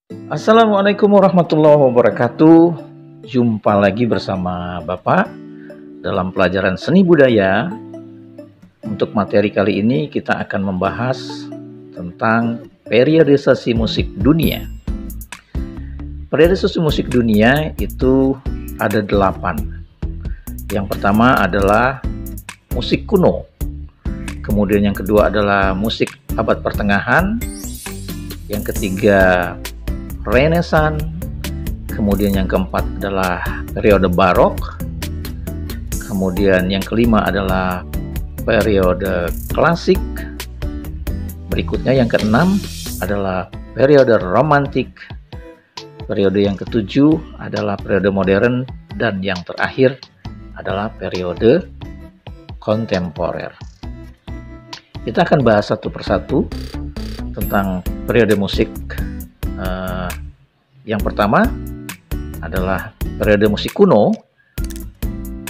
Assalamualaikum warahmatullahi wabarakatuh. Jumpa lagi bersama Bapak dalam pelajaran seni budaya. Untuk materi kali ini kita akan membahas tentang periodisasi musik dunia. Periodisasi musik dunia itu ada 8. Yang pertama adalah musik kuno. Kemudian yang kedua adalah musik abad pertengahan. Yang ketiga Renaissance, kemudian yang keempat adalah periode barok, kemudian yang kelima adalah periode klasik, berikutnya yang keenam adalah periode romantik, periode yang ketujuh adalah periode modern, dan yang terakhir adalah periode kontemporer. Kita akan bahas satu persatu tentang periode musik. Yang pertama adalah periode musik kuno,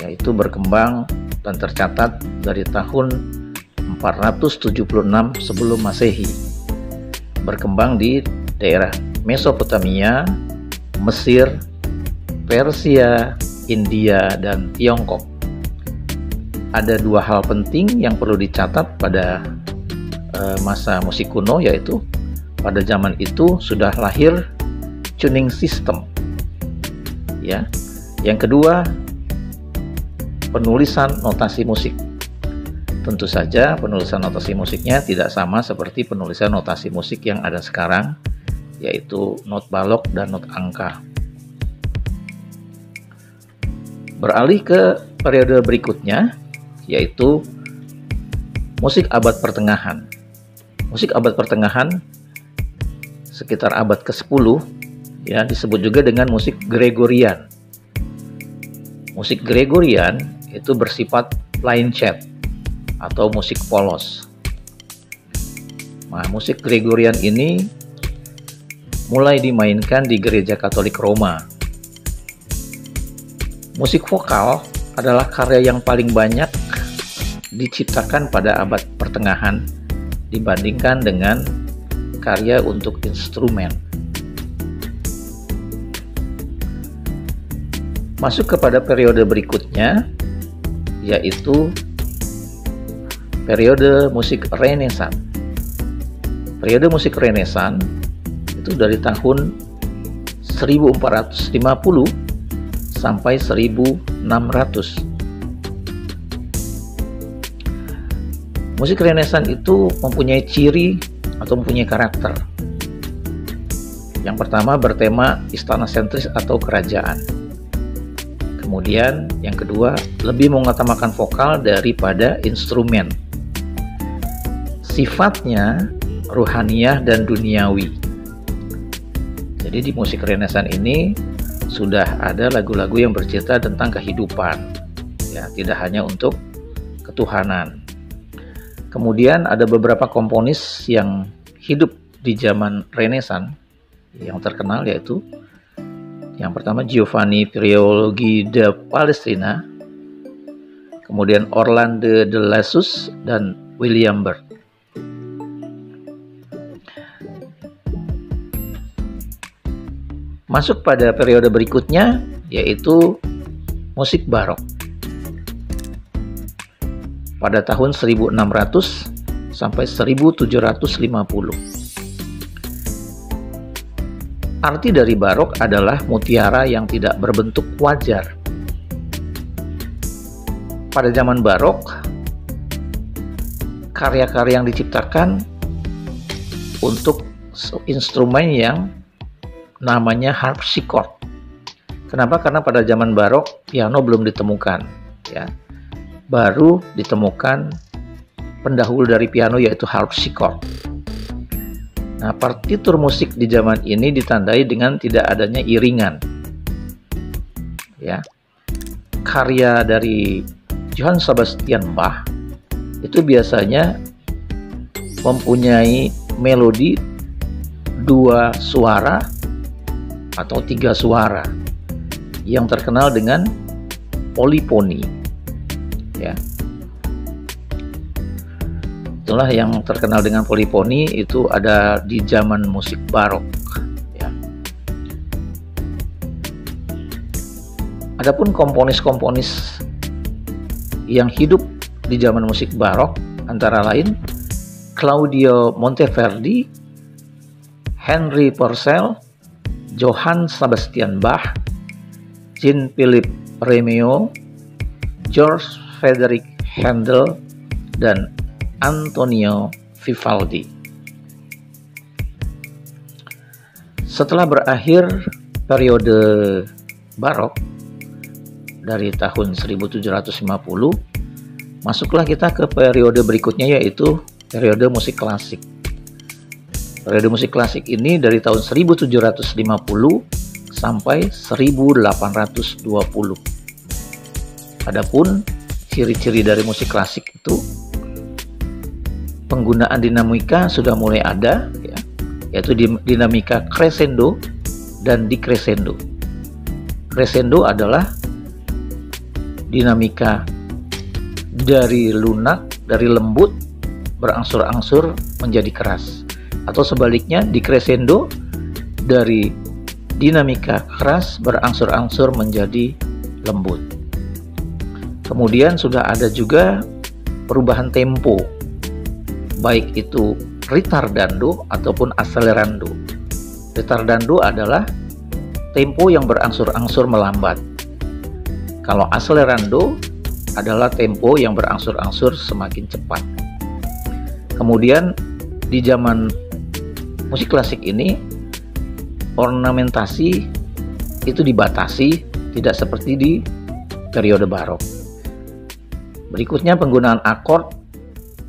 yaitu berkembang dan tercatat dari tahun 476 sebelum Masehi, berkembang di daerah Mesopotamia, Mesir, Persia, India, dan Tiongkok. Ada dua hal penting yang perlu dicatat pada masa musik kuno, yaitu pada zaman itu sudah lahir tuning system, ya. Yang kedua, penulisan notasi musik. Tentu saja penulisan notasi musiknya tidak sama seperti penulisan notasi musik yang ada sekarang, yaitu not balok dan not angka. Beralih ke periode berikutnya, yaitu musik abad pertengahan. Musik abad pertengahan sekitar abad ke-10, ya, disebut juga dengan musik Gregorian. Musik Gregorian itu bersifat plain chant atau musik polos. Nah, musik Gregorian ini mulai dimainkan di gereja Katolik Roma. Musik vokal adalah karya yang paling banyak diciptakan pada abad pertengahan dibandingkan dengan karya untuk instrumen. Masuk kepada periode berikutnya, yaitu periode musik Renaissance. Periode musik Renaissance itu dari tahun 1450 sampai 1600. Musik Renaissance itu mempunyai ciri atau mempunyai karakter. Yang pertama bertema istana sentris atau kerajaan. Kemudian yang kedua lebih mengutamakan vokal daripada instrumen. Sifatnya ruhaniyah dan duniawi. Jadi di musik Renaissance ini sudah ada lagu-lagu yang bercerita tentang kehidupan, ya, tidak hanya untuk ketuhanan. Kemudian ada beberapa komponis yang hidup di zaman Renaissance yang terkenal, yaitu yang pertama Giovanni Priologi da Palestrina, kemudian Orlando de Lassus, dan William Byrd. Masuk pada periode berikutnya, yaitu musik barok. Pada tahun 1600 sampai 1750. Arti dari barok adalah mutiara yang tidak berbentuk wajar. Pada zaman barok, karya-karya yang diciptakan untuk instrumen yang namanya harpsichord. Kenapa? Karena pada zaman barok piano belum ditemukan, ya. Baru ditemukan pendahulu dari piano, yaitu harpsichord. Nah, partitur musik di zaman ini ditandai dengan tidak adanya iringan, ya. Karya dari Johann Sebastian Bach itu biasanya mempunyai melodi 2 suara atau 3 suara yang terkenal dengan polifoni, ya. Itulah yang terkenal dengan polifoni, itu ada di zaman musik barok, ya. Adapun komponis-komponis yang hidup di zaman musik barok antara lain Claudio Monteverdi, Henry Purcell, Johann Sebastian Bach, Jean-Philippe Rameau, George Frederick Handel, dan Antonio Vivaldi. Setelah berakhir periode barok dari tahun 1750, masuklah kita ke periode berikutnya, yaitu periode musik klasik. Periode musik klasik ini dari tahun 1750 sampai 1820. Adapun ciri-ciri dari musik klasik itu, penggunaan dinamika sudah mulai ada, ya, yaitu dinamika crescendo dan decrescendo. Crescendo adalah dinamika dari lunak, dari lembut berangsur-angsur menjadi keras, atau sebaliknya decrescendo dari dinamika keras berangsur-angsur menjadi lembut. Kemudian sudah ada juga perubahan tempo, baik itu ritardando ataupun accelerando. Ritardando adalah tempo yang berangsur-angsur melambat. Kalau accelerando adalah tempo yang berangsur-angsur semakin cepat. Kemudian di zaman musik klasik ini, ornamentasi itu dibatasi, tidak seperti di periode barok. Berikutnya penggunaan akord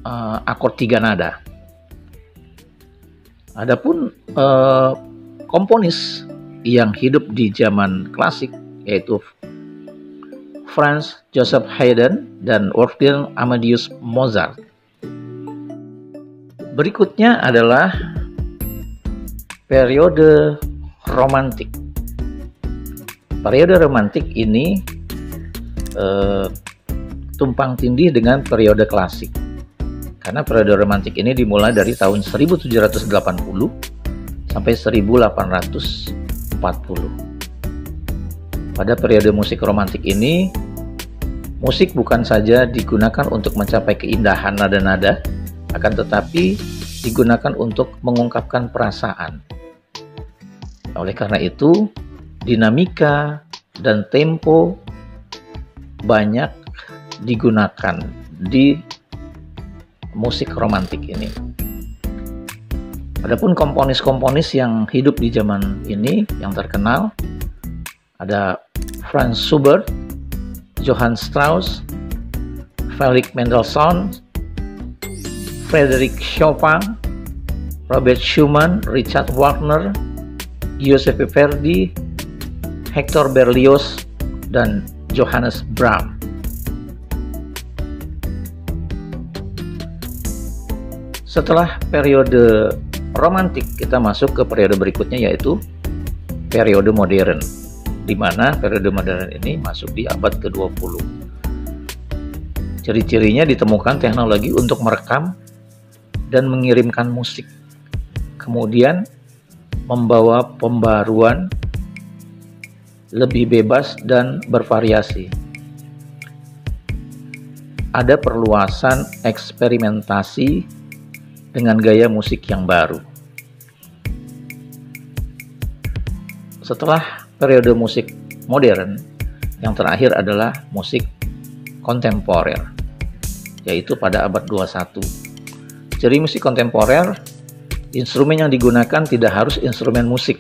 3 nada. Adapun komponis yang hidup di zaman klasik yaitu Franz Joseph Haydn dan Wolfgang Amadeus Mozart. Berikutnya adalah periode romantik. Periode romantik ini tumpang tindih dengan periode klasik, karena periode romantik ini dimulai dari tahun 1780 sampai 1840. Pada periode musik romantik ini, musik bukan saja digunakan untuk mencapai keindahan nada-nada, akan tetapi digunakan untuk mengungkapkan perasaan. Oleh karena itu, dinamika dan tempo banyak digunakan di musik romantik ini. Adapun komponis-komponis yang hidup di zaman ini yang terkenal ada Franz Schubert, Johann Strauss, Felix Mendelssohn, Frédéric Chopin, Robert Schumann, Richard Wagner, Giuseppe Verdi, Hector Berlioz, dan Johannes Brahms. Setelah periode romantik, kita masuk ke periode berikutnya, yaitu periode modern, di mana periode modern ini masuk di abad ke-20. Ciri-cirinya ditemukan teknologi untuk merekam dan mengirimkan musik, kemudian membawa pembaruan lebih bebas dan bervariasi. Ada perluasan eksperimentasi dengan gaya musik yang baru. Setelah periode musik modern, yang terakhir adalah musik kontemporer, yaitu pada abad 21. Ciri musik kontemporer, instrumen yang digunakan tidak harus instrumen musik.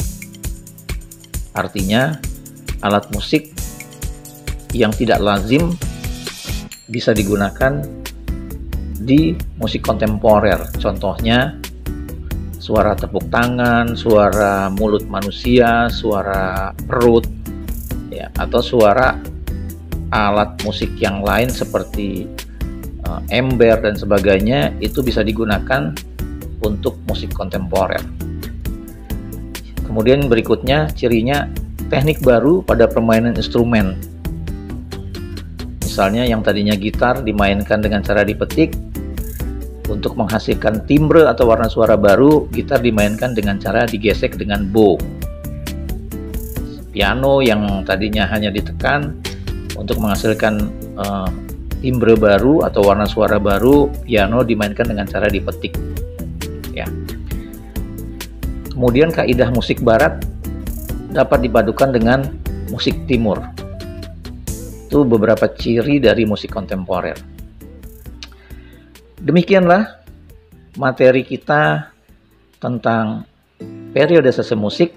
Artinya, alat musik yang tidak lazim bisa digunakan di musik kontemporer. Contohnya, suara tepuk tangan, suara mulut manusia, suara perut, ya, atau suara alat musik yang lain seperti ember dan sebagainya, itu bisa digunakan untuk musik kontemporer. Kemudian berikutnya, cirinya teknik baru pada permainan instrumen. Misalnya yang tadinya gitar dimainkan dengan cara dipetik, untuk menghasilkan timbre atau warna suara baru, gitar dimainkan dengan cara digesek dengan bow. Piano yang tadinya hanya ditekan, untuk menghasilkan timbre baru atau warna suara baru. Piano dimainkan dengan cara dipetik, ya. Kemudian kaidah musik barat dapat dipadukan dengan musik timur. Itu beberapa ciri dari musik kontemporer. Demikianlah materi kita tentang periode sese musik.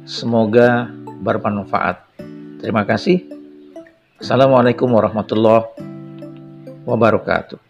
Semoga bermanfaat. Terima kasih. Assalamualaikum warahmatullahi wabarakatuh.